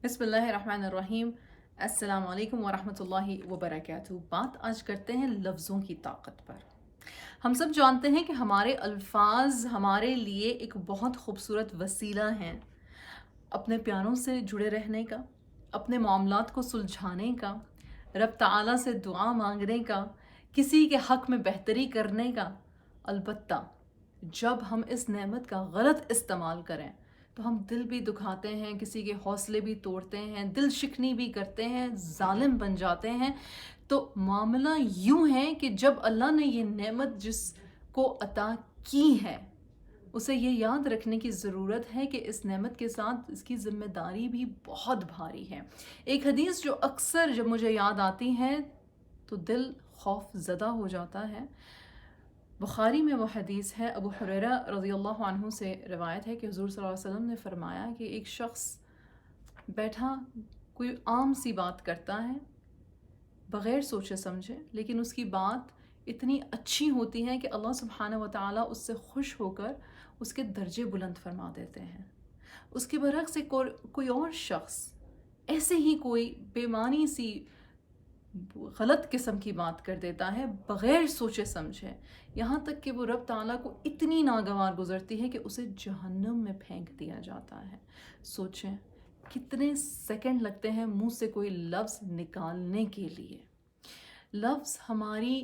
بسم اللہ الرحمن الرحیم۔ السلام علیکم ورحمۃ اللہ وبرکاتہ۔ بات آج کرتے ہیں لفظوں کی طاقت پر۔ ہم سب جانتے ہیں کہ ہمارے الفاظ ہمارے لیے ایک بہت خوبصورت وسیلہ ہیں اپنے پیاروں سے جڑے رہنے کا، اپنے معاملات کو سلجھانے کا، رب تعالیٰ سے دعا مانگنے کا، کسی کے حق میں بہتری کرنے کا۔ البتہ جب ہم اس نعمت کا غلط استعمال کریں تو ہم دل بھی دکھاتے ہیں، کسی کے حوصلے بھی توڑتے ہیں، دل شکنی بھی کرتے ہیں، ظالم بن جاتے ہیں۔ تو معاملہ یوں ہے کہ جب اللہ نے یہ نعمت جس کو عطا کی ہے اسے یہ یاد رکھنے کی ضرورت ہے کہ اس نعمت کے ساتھ اس کی ذمہ داری بھی بہت بھاری ہے۔ ایک حدیث جو اکثر جب مجھے یاد آتی ہے تو دل خوف زدہ ہو جاتا ہے۔ بخاری میں وہ حدیث ہے، ابو ہریرہ رضی اللہ عنہ سے روایت ہے کہ حضور صلی اللہ علیہ وسلم نے فرمایا کہ ایک شخص بیٹھا کوئی عام سی بات کرتا ہے بغیر سوچے سمجھے، لیکن اس کی بات اتنی اچھی ہوتی ہے کہ اللہ سبحانہ و تعالیٰ اس سے خوش ہو کر اس کے درجے بلند فرما دیتے ہیں۔ اس کے برعکس کوئی اور شخص ایسے ہی کوئی بےمانی سی غلط قسم کی بات کر دیتا ہے بغیر سوچے سمجھے، یہاں تک کہ وہ رب تعالیٰ کو اتنی ناگوار گزرتی ہے کہ اسے جہنم میں پھینک دیا جاتا ہے۔ سوچیں کتنے سیکنڈ لگتے ہیں منہ سے کوئی لفظ نکالنے کے لیے۔ لفظ ہماری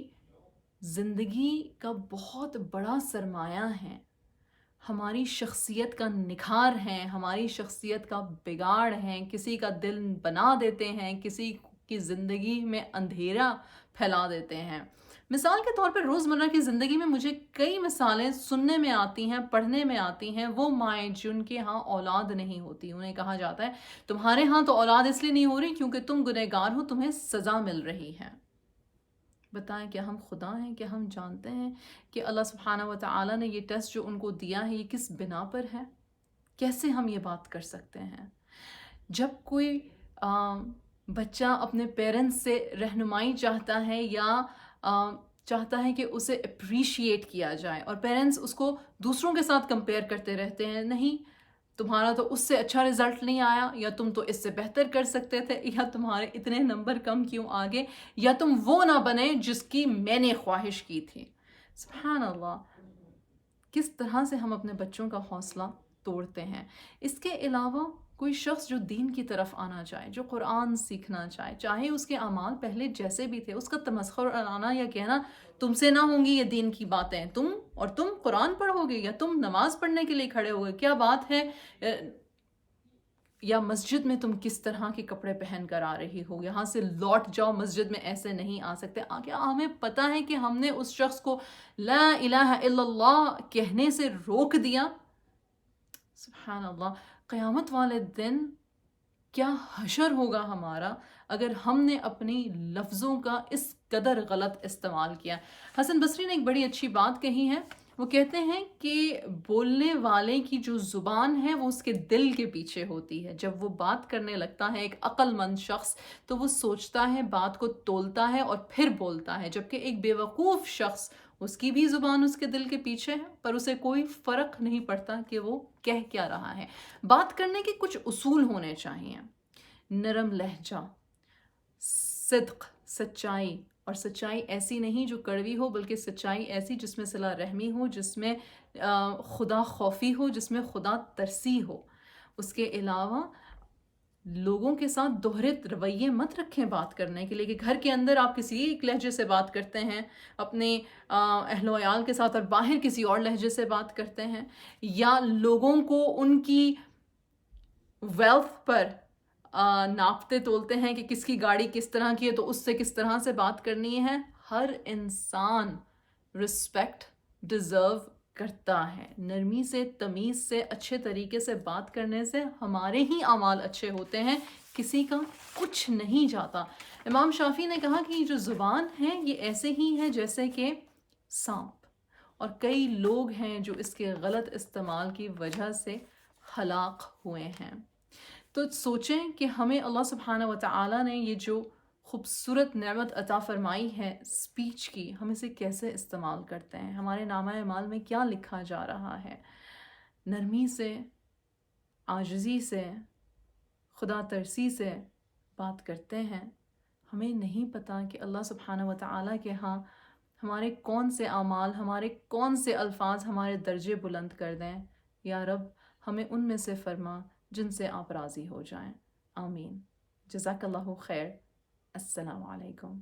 زندگی کا بہت بڑا سرمایہ ہے، ہماری شخصیت کا نکھار ہیں، ہماری شخصیت کا بگاڑ ہیں، کسی کا دل بنا دیتے ہیں، کسی کی زندگی میں اندھیرا پھیلا دیتے ہیں۔ مثال کے طور پر روزمرہ کی زندگی میں مجھے کئی مثالیں سننے میں آتی ہیں، پڑھنے میں آتی ہیں۔ وہ مائیں جن کے ہاں اولاد نہیں ہوتی، انہیں کہا جاتا ہے تمہارے ہاں تو اولاد اس لیے نہیں ہو رہی کیونکہ تم گنہگار ہو، تمہیں سزا مل رہی ہے۔ بتائیں کیا ہم خدا ہیں؟ کیا ہم جانتے ہیں کہ اللہ سبحانہ و تعالیٰ نے یہ ٹیسٹ جو ان کو دیا ہے یہ کس بنا پر ہے؟ کیسے ہم یہ بات کر سکتے ہیں؟ جب کوئی بچہ اپنے پیرنٹس سے رہنمائی چاہتا ہے یا چاہتا ہے کہ اسے اپریشیٹ کیا جائے، اور پیرنٹس اس کو دوسروں کے ساتھ کمپیئر کرتے رہتے ہیں، نہیں تمہارا تو اس سے اچھا رزلٹ نہیں آیا، یا تم تو اس سے بہتر کر سکتے تھے، یا تمہارے اتنے نمبر کم کیوں آگے، یا تم وہ نہ بنے جس کی میں نے خواہش کی تھی۔ سبحان اللہ، کس طرح سے ہم اپنے بچوں کا حوصلہ توڑتے ہیں۔ اس کے علاوہ کوئی شخص جو دین کی طرف آنا چاہے، جو قرآن سیکھنا چاہے، چاہے اس کے اعمال پہلے جیسے بھی تھے، اس کا تمسخر اڑانا یا کہنا تم سے نہ ہوں گی یہ دین کی باتیں، تم قرآن پڑھو گے یا تم نماز پڑھنے کے لیے کھڑے ہو گے، کیا بات ہے، یا مسجد میں تم کس طرح کے کپڑے پہن کر آ رہی ہو، یہاں سے لوٹ جاؤ، مسجد میں ایسے نہیں آ سکتے۔ کیا ہمیں پتہ ہے کہ ہم نے اس شخص کو لا الہ الا اللہ کہنے سے روک دیا؟ سبحان اللہ، قیامت والے دن کیا حشر ہوگا ہمارا اگر ہم نے اپنی لفظوں کا اس قدر غلط استعمال کیا۔ حسن بصری نے ایک بڑی اچھی بات کہی ہے، وہ کہتے ہیں کہ بولنے والے کی جو زبان ہے وہ اس کے دل کے پیچھے ہوتی ہے۔ جب وہ بات کرنے لگتا ہے ایک عقل مند شخص تو وہ سوچتا ہے، بات کو تولتا ہے اور پھر بولتا ہے، جبکہ ایک بیوقوف شخص اس کی بھی زبان اس کے دل کے پیچھے ہے پر اسے کوئی فرق نہیں پڑتا کہ وہ کہہ کیا رہا ہے۔ بات کرنے کے کچھ اصول ہونے چاہیے: نرم لہجہ، صدق، سچائی، اور سچائی ایسی نہیں جو کڑوی ہو، بلکہ سچائی ایسی جس میں صلہ رحمی ہو، جس میں خدا خوفی ہو، جس میں خدا ترسی ہو۔ اس کے علاوہ لوگوں کے ساتھ دوہرے رویے مت رکھیں بات کرنے کے لیے، کہ گھر کے اندر آپ کسی ایک لہجے سے بات کرتے ہیں اپنے اہل و عیال کے ساتھ، اور باہر کسی اور لہجے سے بات کرتے ہیں، یا لوگوں کو ان کی ویلتھ پر ناپتے تولتے ہیں کہ کس کی گاڑی کس طرح کی ہے تو اس سے کس طرح سے بات کرنی ہے۔ ہر انسان رسپیکٹ ڈیزرو کرتا ہے۔ نرمی سے، تمیز سے، اچھے طریقے سے بات کرنے سے ہمارے ہی اعمال اچھے ہوتے ہیں، کسی کا کچھ نہیں جاتا۔ امام شافعی نے کہا کہ یہ جو زبان ہے یہ ایسے ہی ہے جیسے کہ سانپ، اور کئی لوگ ہیں جو اس کے غلط استعمال کی وجہ سے ہلاک ہوئے ہیں۔ تو سوچیں کہ ہمیں اللہ سبحانہ و تعالیٰ نے یہ جو خوبصورت نعمت عطا فرمائی ہے اسپیچ کی، ہم اسے کیسے استعمال کرتے ہیں، ہمارے نامہ اعمال میں کیا لکھا جا رہا ہے۔ نرمی سے، عاجزی سے، خدا ترسی سے بات کرتے ہیں، ہمیں نہیں پتہ کہ اللہ سبحانہ و تعالیٰ کے ہاں ہمارے کون سے اعمال، ہمارے کون سے الفاظ ہمارے درجے بلند کر دیں۔ یا رب ہمیں ان میں سے فرما جن سے آپ راضی ہو جائیں۔ آمین۔ جزاک اللہ خیر۔ السلام علیکم۔